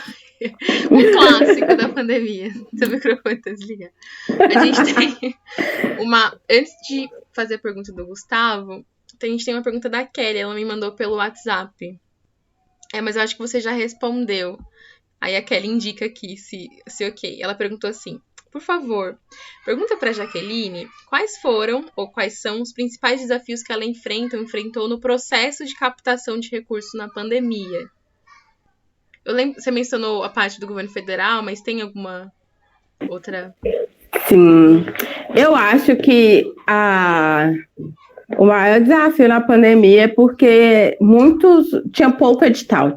um clássico da pandemia. Seu microfone tá desligado. A gente tem uma... Antes de fazer a pergunta do Gustavo, a gente tem uma pergunta da Kelly. Ela me mandou pelo WhatsApp. Mas eu acho que você já respondeu. Aí a Kelly indica aqui se ok. Ela perguntou assim: por favor, pergunta para Jaqueline quais foram ou quais são os principais desafios que ela enfrentou no processo de captação de recursos na pandemia. Eu lembro, você mencionou a parte do governo federal, mas tem alguma outra? Sim, eu acho que o maior desafio na pandemia é porque tinha pouco edital,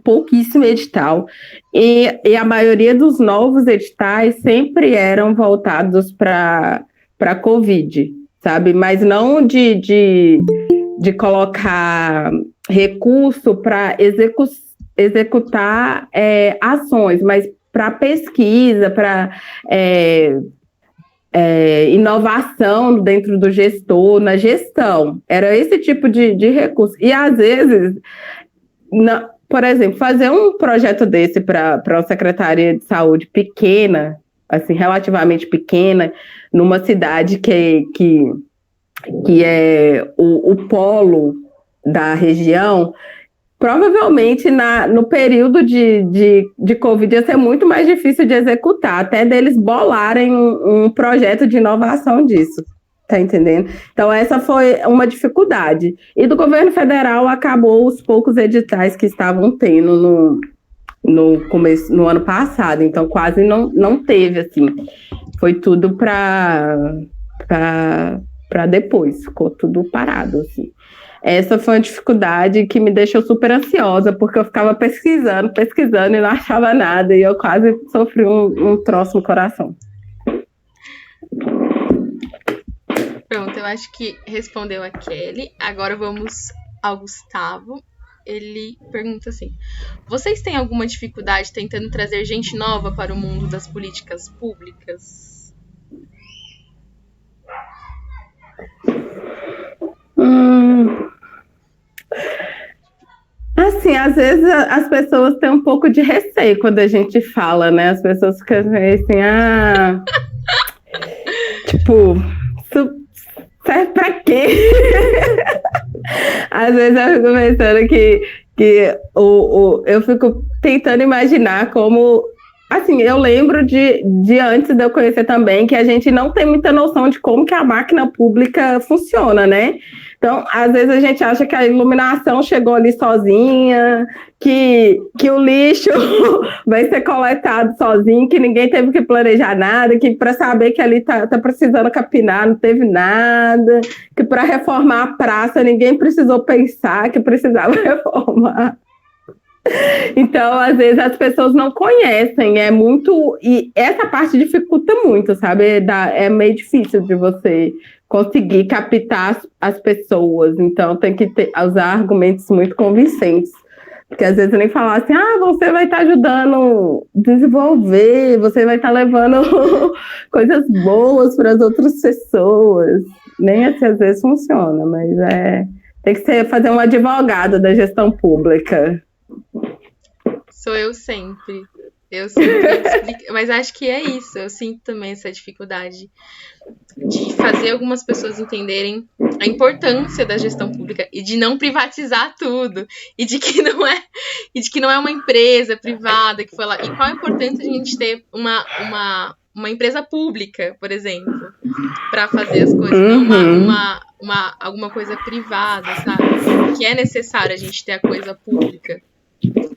pouquíssimo edital, e a maioria dos novos editais sempre eram voltados para a Covid, sabe? Mas não de colocar recurso para executar ações, mas para pesquisa, para inovação dentro do gestor, na gestão. Era esse tipo de recurso. E, às vezes, por exemplo, fazer um projeto desse para uma secretaria de saúde pequena, assim, relativamente pequena, numa cidade que é o polo da região, provavelmente no período de Covid ia ser muito mais difícil de executar, até deles bolarem um projeto de inovação disso, tá entendendo? Então essa foi uma dificuldade. E do governo federal acabou os poucos editais que estavam tendo no ano passado, então quase não teve, assim, foi tudo para depois, ficou tudo parado, assim. Essa foi uma dificuldade que me deixou super ansiosa, porque eu ficava pesquisando e não achava nada, e eu quase sofri um troço no coração. Pronto, eu acho que respondeu a Kelly. Agora vamos ao Gustavo. Ele pergunta assim: vocês têm alguma dificuldade tentando trazer gente nova para o mundo das políticas públicas? Assim, às vezes as pessoas têm um pouco de receio quando a gente fala, né? As pessoas ficam assim, tipo, isso serve pra quê? Às vezes eu fico pensando que eu fico tentando imaginar como... Assim, eu lembro de antes de eu conhecer também que a gente não tem muita noção de como que a máquina pública funciona, né? Então, às vezes a gente acha que a iluminação chegou ali sozinha, que o lixo vai ser coletado sozinho, que ninguém teve que planejar nada, que para saber que ali tá precisando capinar não teve nada, que para reformar a praça ninguém precisou pensar que precisava reformar. Então, às vezes, as pessoas não conhecem, e essa parte dificulta muito, sabe? É meio difícil de você conseguir captar as pessoas, então tem que usar argumentos muito convincentes, porque às vezes nem falar assim, você vai estar ajudando a desenvolver, você vai estar levando coisas boas para as outras pessoas, nem assim às vezes funciona, mas tem que fazer um advogado da gestão pública. Sou eu sempre. Eu explico, mas acho que é isso. Eu sinto também essa dificuldade de fazer algumas pessoas entenderem a importância da gestão pública e de não privatizar tudo e de que não é uma empresa privada que foi lá. E qual a importância de a gente ter uma empresa pública, por exemplo, para fazer as coisas, não alguma coisa privada, sabe? Que é necessário a gente ter a coisa pública.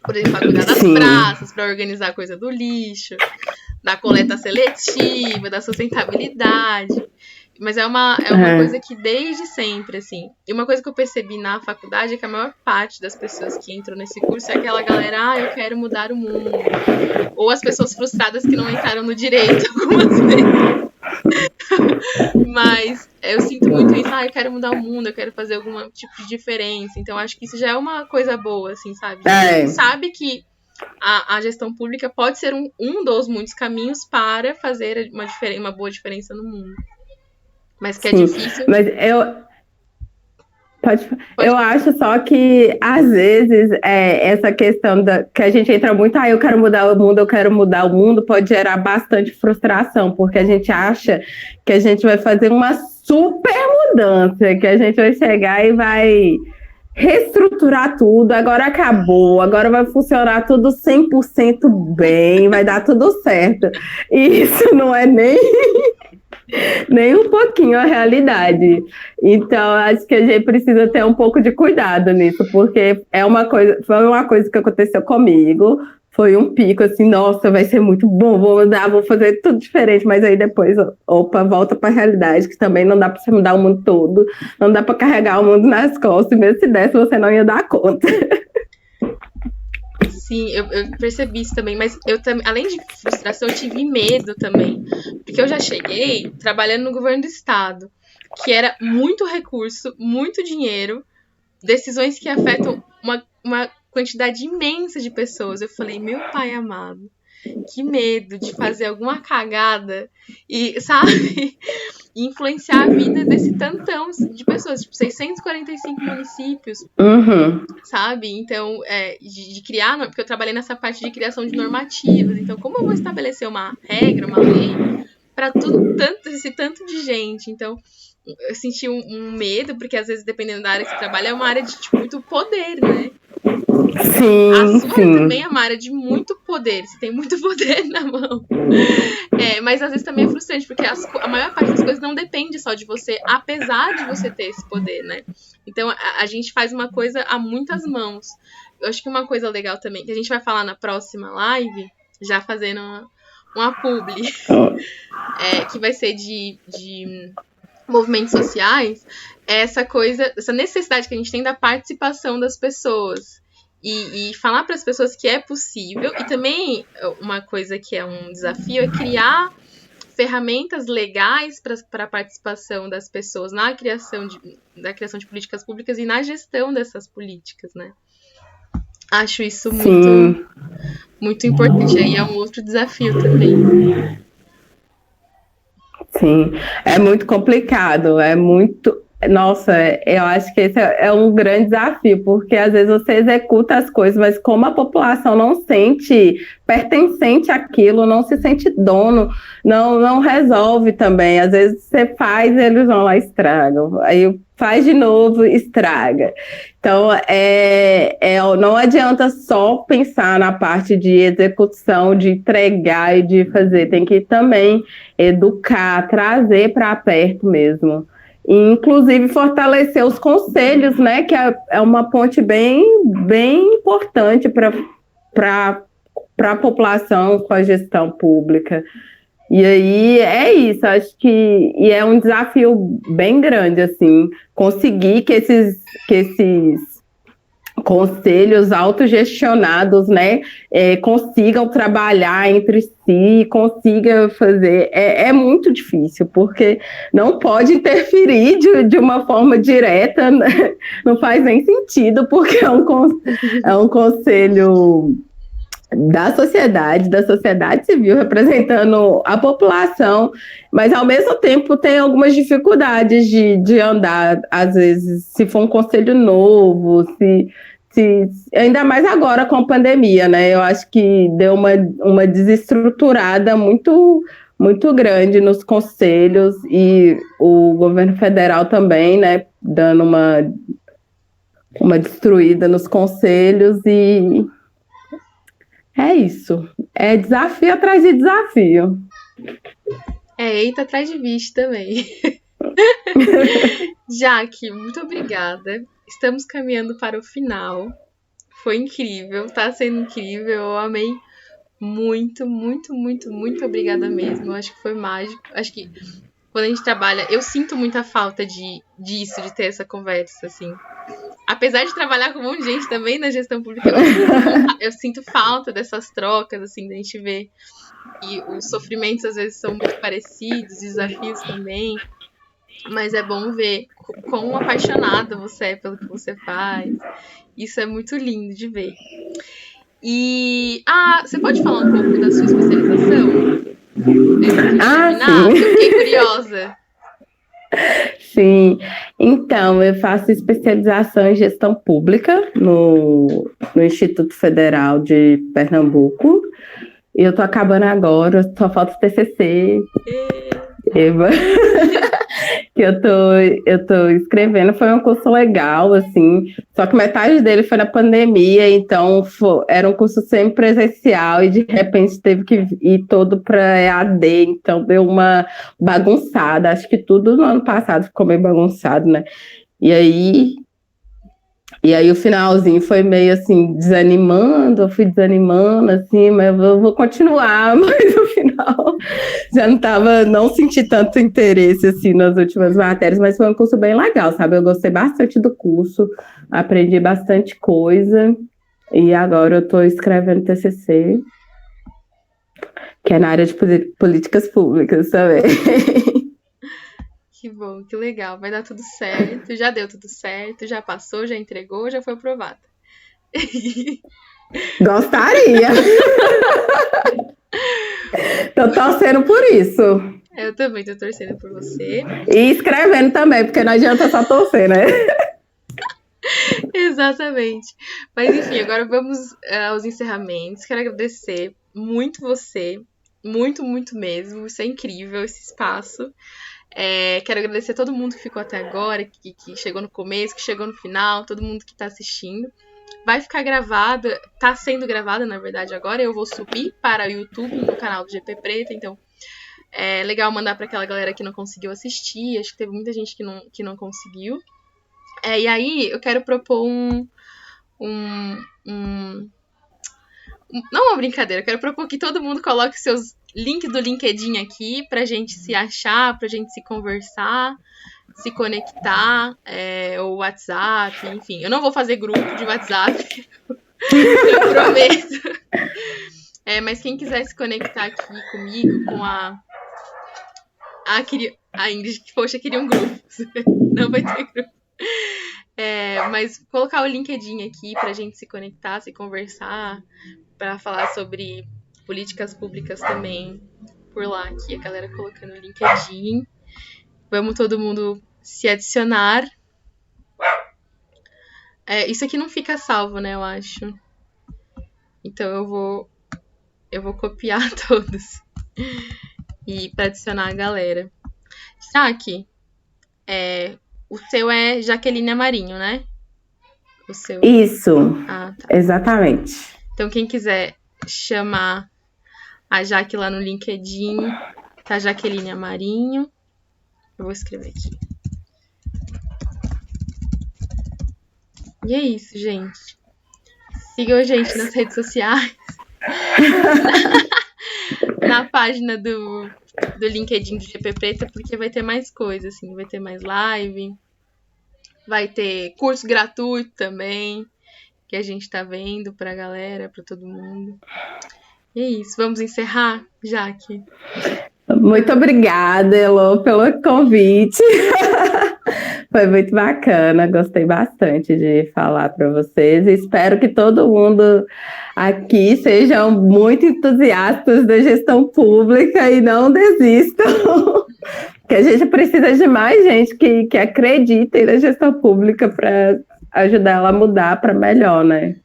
Por exemplo, para cuidar das praças, para organizar a coisa do lixo, da coleta seletiva, da sustentabilidade. Mas é uma coisa que desde sempre, assim. E uma coisa que eu percebi na faculdade é que a maior parte das pessoas que entram nesse curso é aquela galera, eu quero mudar o mundo. Ou as pessoas frustradas que não entraram no direito algumas vezes. Mas eu sinto muito isso, eu quero mudar o mundo, eu quero fazer algum tipo de diferença. Então acho que isso já é uma coisa boa, assim, sabe? A gente sabe que a gestão pública pode ser um dos muitos caminhos para fazer uma boa diferença no mundo. Mas que é difícil. Mas eu acho só que, às vezes, essa questão que a gente entra muito, eu quero mudar o mundo, eu quero mudar o mundo, pode gerar bastante frustração, porque a gente acha que a gente vai fazer uma super mudança, que a gente vai chegar e vai reestruturar tudo, agora acabou, agora vai funcionar tudo 100% bem, vai dar tudo certo. E isso não é nem um pouquinho a realidade. Então, acho que a gente precisa ter um pouco de cuidado nisso, porque foi uma coisa que aconteceu comigo. Foi um pico assim, nossa, vai ser muito bom, vou mudar, vou fazer tudo diferente, mas aí depois, opa, volta para a realidade, que também não dá para você mudar o mundo todo, não dá para carregar o mundo nas costas, e mesmo se desse, você não ia dar conta. Sim, eu percebi isso também, mas além de frustração, eu tive medo também. Porque eu já cheguei trabalhando no governo do estado, que era muito recurso, muito dinheiro, decisões que afetam uma quantidade imensa de pessoas. Eu falei, meu pai amado, que medo de fazer alguma cagada e, sabe, influenciar a vida desse tantão de pessoas, tipo, 645 municípios, sabe? Então, de criar, porque eu trabalhei nessa parte de criação de normativas, então como eu vou estabelecer uma regra, uma lei para esse tanto de gente? Então, eu senti um medo, porque às vezes, dependendo da área que você trabalha, é uma área de muito poder, né? A sua também é uma área de muito poder, você tem muito poder na mão. Mas às vezes também é frustrante, porque a maior parte das coisas não depende só de você, apesar de você ter esse poder, né? Então a gente faz uma coisa a muitas mãos. Eu acho que uma coisa legal também, que a gente vai falar na próxima live, já fazendo uma publi, que vai ser de movimentos sociais, é essa necessidade que a gente tem da participação das pessoas. E falar para as pessoas que é possível. E também uma coisa que é um desafio é criar ferramentas legais para a participação das pessoas na criação de políticas públicas e na gestão dessas políticas, né? Acho isso muito, muito importante. Aí é um outro desafio também. Sim, é muito complicado, Nossa, eu acho que esse é um grande desafio, porque às vezes você executa as coisas, mas como a população não sente pertencente àquilo, não se sente dono, não resolve também. Às vezes você faz, eles vão lá e estragam. Aí faz de novo, estraga. Então, não adianta só pensar na parte de execução, de entregar e de fazer. Tem que também educar, trazer para perto mesmo. E, inclusive, fortalecer os conselhos, né? Que é uma ponte bem importante para a população com a gestão pública. E aí é isso, acho que é um desafio bem grande, assim, conseguir que esses conselhos autogestionados, né, consigam trabalhar entre si, consigam fazer. É muito difícil, porque não pode interferir de uma forma direta, né? Não faz nem sentido, porque é um conselho da sociedade civil, representando a população, mas ao mesmo tempo tem algumas dificuldades de andar, às vezes, se for um conselho novo, ainda mais agora com a pandemia, né? Eu acho que deu uma desestruturada muito, muito grande nos conselhos, e o governo federal também, né, dando uma destruída nos conselhos, e é isso. É desafio atrás de desafio. Eita atrás de bicho também. Jaque, muito obrigada. Estamos caminhando para o final. Foi incrível, tá sendo incrível. Eu amei muito, muito, muito, muito obrigada mesmo. Eu acho que foi mágico. Acho que quando a gente trabalha, eu sinto muita falta disso, de ter essa conversa, assim. Apesar de trabalhar com um monte de gente também na gestão pública, eu sinto falta dessas trocas, assim, da gente ver. E os sofrimentos às vezes são muito parecidos, os desafios também. Mas é bom ver quão apaixonada você é pelo que você faz. Isso é muito lindo de ver. E você pode falar um pouco da sua especialização? Sim. Eu fiquei curiosa. Sim, então eu faço especialização em gestão pública no Instituto Federal de Pernambuco. E eu tô acabando agora, só falta o TCC. Eva. Que eu tô escrevendo, foi um curso legal, assim, só que metade dele foi na pandemia, então era um curso semi-presencial e de repente teve que ir todo para EAD, então deu uma bagunçada, acho que tudo no ano passado ficou meio bagunçado, né? E aí o finalzinho foi meio assim, desanimando, eu fui desanimando, assim, mas eu vou continuar, mas no final não senti tanto interesse, assim, nas últimas matérias, mas foi um curso bem legal, sabe? Eu gostei bastante do curso, aprendi bastante coisa, e agora eu estou escrevendo TCC, que é na área de políticas públicas também. Que bom, que legal. Vai dar tudo certo. Já deu tudo certo, já passou, já entregou, já foi aprovado. Gostaria. Tô torcendo por isso. Eu também tô torcendo por você. E escrevendo também, porque não adianta só torcer, né? Exatamente. Mas enfim, agora vamos aos encerramentos. Quero agradecer muito você. Muito, muito mesmo. Isso é incrível, esse espaço. Quero agradecer a todo mundo que ficou até agora, que chegou no começo, que chegou no final, todo mundo que tá assistindo. Vai ficar gravada, tá sendo gravada, na verdade, agora. Eu vou subir para o YouTube, no canal do GP Preta, então é legal mandar para aquela galera que não conseguiu assistir. Acho que teve muita gente que não conseguiu. E aí, eu quero propor não uma brincadeira, eu quero propor que todo mundo coloque seus links do LinkedIn aqui pra gente se achar, pra gente se conversar, se conectar, ou WhatsApp, enfim. Eu não vou fazer grupo de WhatsApp, eu prometo. Mas quem quiser se conectar aqui comigo, com a Ingrid, poxa, queria um grupo. Não vai ter grupo. Mas colocar o LinkedIn aqui pra gente se conectar, se conversar, pra falar sobre políticas públicas também por lá aqui, a galera colocando o LinkedIn. Vamos todo mundo se adicionar. Isso aqui não fica salvo, né, eu acho. Então eu vou copiar todos e pra adicionar a galera. Jaque, o seu é Jaqueline Amarinho, né? O seu. Isso, tá. Exatamente. Então quem quiser chamar a Jaque lá no LinkedIn, tá Jaqueline Amarinho. Eu vou escrever aqui. E é isso, gente. Sigam a gente nas redes sociais. Na página do LinkedIn do GP Preta, porque vai ter mais coisa, assim. Vai ter mais live. Vai ter curso gratuito também, que a gente tá vendo pra galera, pra todo mundo. E é isso. Vamos encerrar, Jaque? Muito obrigada, Elô, pelo convite. Foi muito bacana, gostei bastante de falar para vocês. Espero que todo mundo aqui sejam muito entusiastas da gestão pública e não desistam. Porque a gente precisa de mais gente que acreditem na gestão pública para ajudar ela a mudar para melhor, né?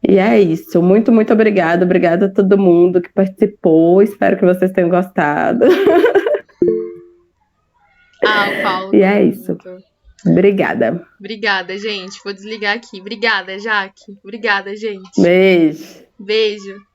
E é isso. Muito, muito obrigada. Obrigada a todo mundo que participou. Espero que vocês tenham gostado. O Paulo. E é isso. Obrigada. Obrigada, gente. Vou desligar aqui. Obrigada, Jaque. Obrigada, gente. Beijo. Beijo.